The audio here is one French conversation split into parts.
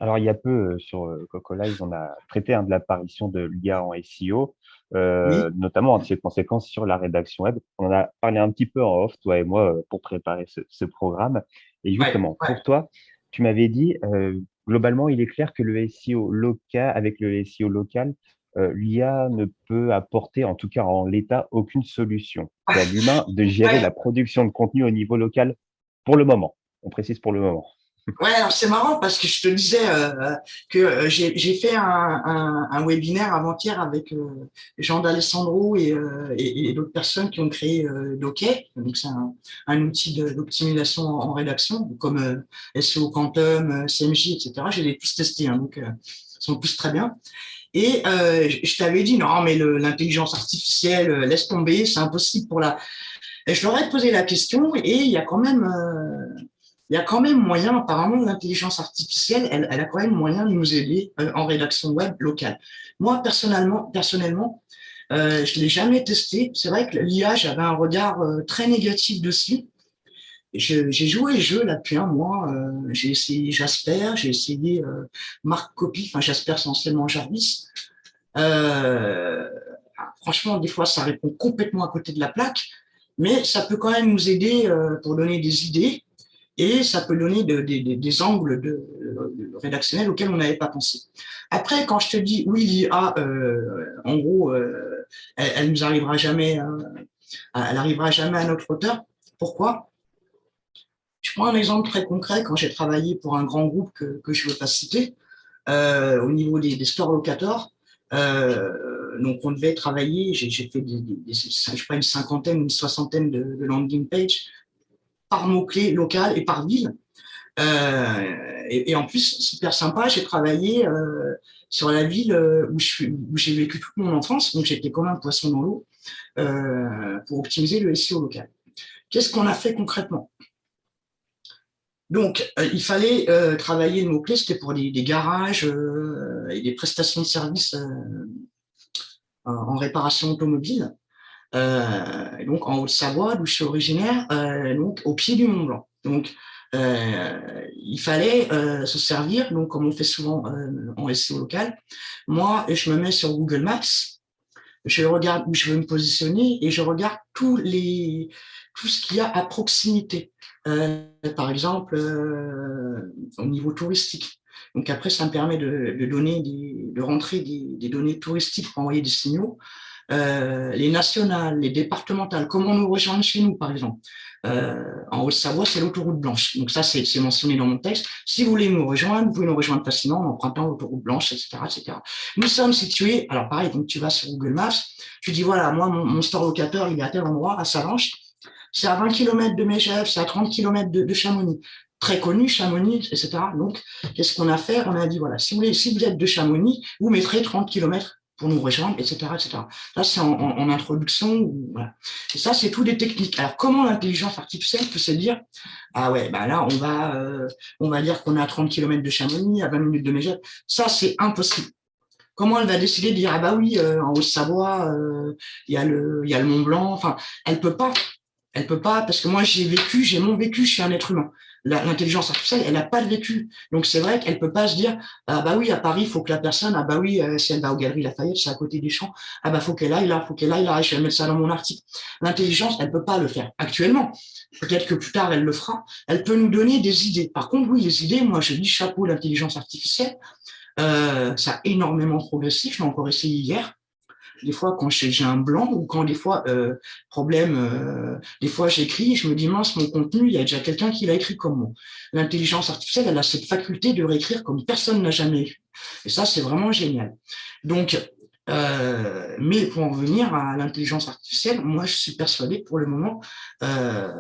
Alors, il y a peu, sur Coco Live, on a traité de l'apparition de l'IA en SEO, Oui, notamment de ses conséquences sur la rédaction web. On en a parlé un petit peu en off, toi et moi, pour préparer ce programme. Et ouais, justement, ouais. pour toi, tu m'avais dit, globalement, il est clair que le SEO local, avec le SEO local, l'IA ne peut apporter, en tout cas en l'état, aucune solution. C'est à l'humain de gérer Ouais, la production de contenu au niveau local pour le moment. On précise pour le moment. ouais, alors c'est marrant parce que je te disais que j'ai fait un webinaire avant-hier avec Jean D'Alessandro et d'autres personnes qui ont créé Docker. Donc c'est un outil d'optimisation en rédaction, comme SEO Quantum, CMJ, etc. J'ai les tous testés, hein, donc ils sont tous très bien. Et je t'avais dit, non, mais l'intelligence artificielle, laisse tomber, c'est impossible pour la... Et je leur ai posé la question et il y a quand même moyen, apparemment, l'intelligence artificielle, elle a quand même moyen de nous aider en rédaction web locale. Moi, personnellement, je ne l'ai jamais testé. C'est vrai que l'IA, j'avais un regard très négatif dessus. J'ai joué le jeu là depuis un mois. J'ai essayé Jasper, j'ai essayé Marc Copy, enfin Jasper, c'est anciennement Jarvis. Euh, Franchement, des fois, ça répond complètement à côté de la plaque, mais ça peut quand même nous aider pour donner des idées et ça peut donner des angles rédactionnels auxquels on n'avait pas pensé. Après, quand je te dis oui, l'IA, en gros, elle nous arrivera jamais, elle arrivera jamais à notre hauteur. Pourquoi? Je prends un exemple très concret. Quand j'ai travaillé pour un grand groupe que je ne veux pas citer, au niveau des stores locators, donc on devait travailler, j'ai fait je sais pas, une cinquantaine, une soixantaine de landing pages par mot-clé local et par ville. Et en plus, super sympa, j'ai travaillé sur la ville où j'ai vécu toute mon enfance, donc j'étais comme un poisson dans l'eau pour optimiser le SEO local. Qu'est-ce qu'on a fait concrètement? Donc, il fallait travailler le mot-clé, c'était pour des garages et des prestations de services en réparation automobile. Donc, en Haute-Savoie, d'où je suis originaire, donc au pied du Mont Blanc. Donc, il fallait se servir, donc comme on fait souvent en SEO local. Moi, je me mets sur Google Maps, je regarde où je veux me positionner et je regarde tout ce qu'il y a à proximité. Par exemple, au niveau touristique. Donc après, ça me permet de rentrer des données touristiques pour envoyer des signaux. Les nationales, les départementales, comment nous rejoindre chez nous, par exemple. En Haute-Savoie, c'est l'autoroute blanche. Donc ça, c'est mentionné dans mon texte. Si vous voulez nous rejoindre, vous pouvez nous rejoindre facilement en empruntant l'autoroute blanche, etc., etc. Nous sommes situés, alors pareil, donc tu vas sur Google Maps, tu dis, voilà, moi, mon store locateur, il est à tel endroit, à Salanches. C'est à 20 km de Megève, c'est à 30 km de Chamonix. Très connu, Chamonix, etc. Donc, qu'est-ce qu'on a fait? On a dit, voilà, si vous êtes de Chamonix, vous mettrez 30 km pour nous rejoindre, etc., etc. Là, c'est en introduction. Voilà. Et ça, c'est tout des techniques. Alors, comment l'intelligence artificielle peut se dire, ah ouais, bah là, on va dire qu'on est à 30 km de Chamonix, à 20 minutes de Megève. Ça, c'est impossible. Comment elle va décider de dire, ah bah oui, en Haute-Savoie, il y a le Mont Blanc. Enfin, elle peut pas. Elle peut pas, parce que moi, j'ai mon vécu, je suis un être humain. L'intelligence artificielle, elle n'a pas de vécu. Donc, c'est vrai qu'elle peut pas se dire, ah bah oui, à Paris, il faut que la personne, ah bah oui, si elle va aux Galeries Lafayette, c'est à côté des Champs, ah bah faut qu'elle aille là, faut qu'elle aille là, je vais mettre ça dans mon article. L'intelligence, elle peut pas le faire actuellement. Peut-être que plus tard, elle le fera. Elle peut nous donner des idées. Par contre, oui, les idées, moi, je dis chapeau l'intelligence artificielle. Ça a énormément progressé. Je l'ai encore essayé hier. Des fois, quand j'ai un blanc ou quand des fois, des fois j'écris, je me dis, mince, mon contenu, il y a déjà quelqu'un qui l'a écrit comme moi. L'intelligence artificielle, elle a cette faculté de réécrire comme personne n'a jamais eu. Et ça, c'est vraiment génial. Donc, mais pour en revenir à l'intelligence artificielle, moi, je suis persuadé que pour le moment, euh,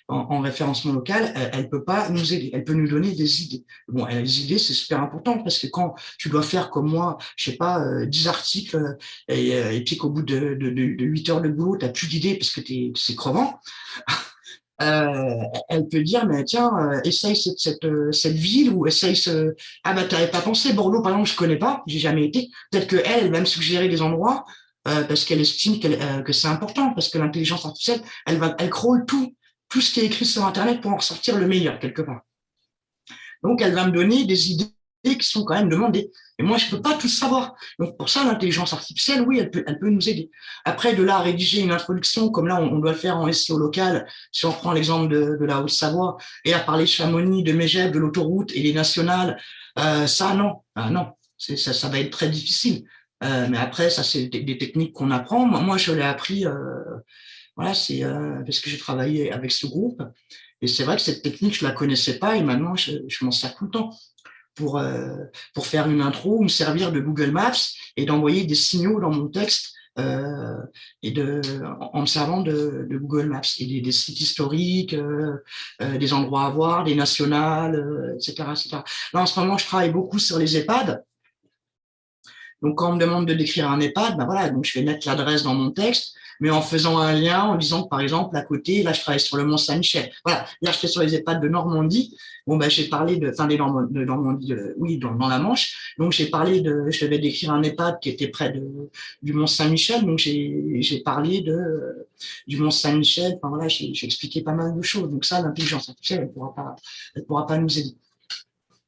en référencement local, elle peut pas nous aider. Elle peut nous donner des idées. Bon, les idées, c'est super important parce que quand tu dois faire comme moi, je sais pas, 10 articles et puis qu'au bout de 8 heures de boulot, tu n'as plus d'idées parce que c'est crevant, elle peut dire, mais tiens, essaye cette ville ou essaye ce... Ah bah, tu n'avais pas pensé, Bordeaux, par exemple, je ne connais pas, j'ai jamais été. Peut-être qu'elle, elle va me suggérer des endroits parce qu'elle estime que c'est important, parce que l'intelligence artificielle, elle crawl tout ce qui est écrit sur Internet pour en ressortir le meilleur, quelque part. Donc, elle va me donner des idées qui sont quand même demandés. Et moi, je ne peux pas tout savoir. Donc, pour ça, l'intelligence artificielle, oui, elle peut nous aider. Après, de là à rédiger une introduction, comme là, on doit le faire en SEO local, si on prend l'exemple de la Haute-Savoie, et à parler de Chamonix, de Megève, de l'autoroute et des nationales, ça, non. Non, ça va être très difficile. Mais après, ça, c'est des techniques qu'on apprend. Moi, je l'ai appris, voilà, c'est parce que j'ai travaillé avec ce groupe. Et c'est vrai que cette technique, je ne la connaissais pas et maintenant, je m'en sers tout le temps pour, euh, pour faire une intro, me servir de Google Maps et d'envoyer des signaux dans mon texte en me servant de Google Maps et des sites historiques, des endroits à voir, des nationales, etc., etc. Là, en ce moment, je travaille beaucoup sur les EHPAD. Donc, quand on me demande de décrire un EHPAD, ben voilà, donc je vais mettre l'adresse dans mon texte, mais en faisant un lien, en disant que, par exemple, à côté, là, je travaille sur le Mont-Saint-Michel. Voilà, là, j'étais sur les EHPAD de Normandie. Bon, ben, j'ai parlé de Normandie, oui, dans la Manche. Donc, je devais décrire un EHPAD qui était près du Mont-Saint-Michel. Donc, j'ai parlé du Mont-Saint-Michel. Enfin, voilà, j'ai expliqué pas mal de choses. Donc, ça, l'intelligence artificielle, elle pourra pas nous aider.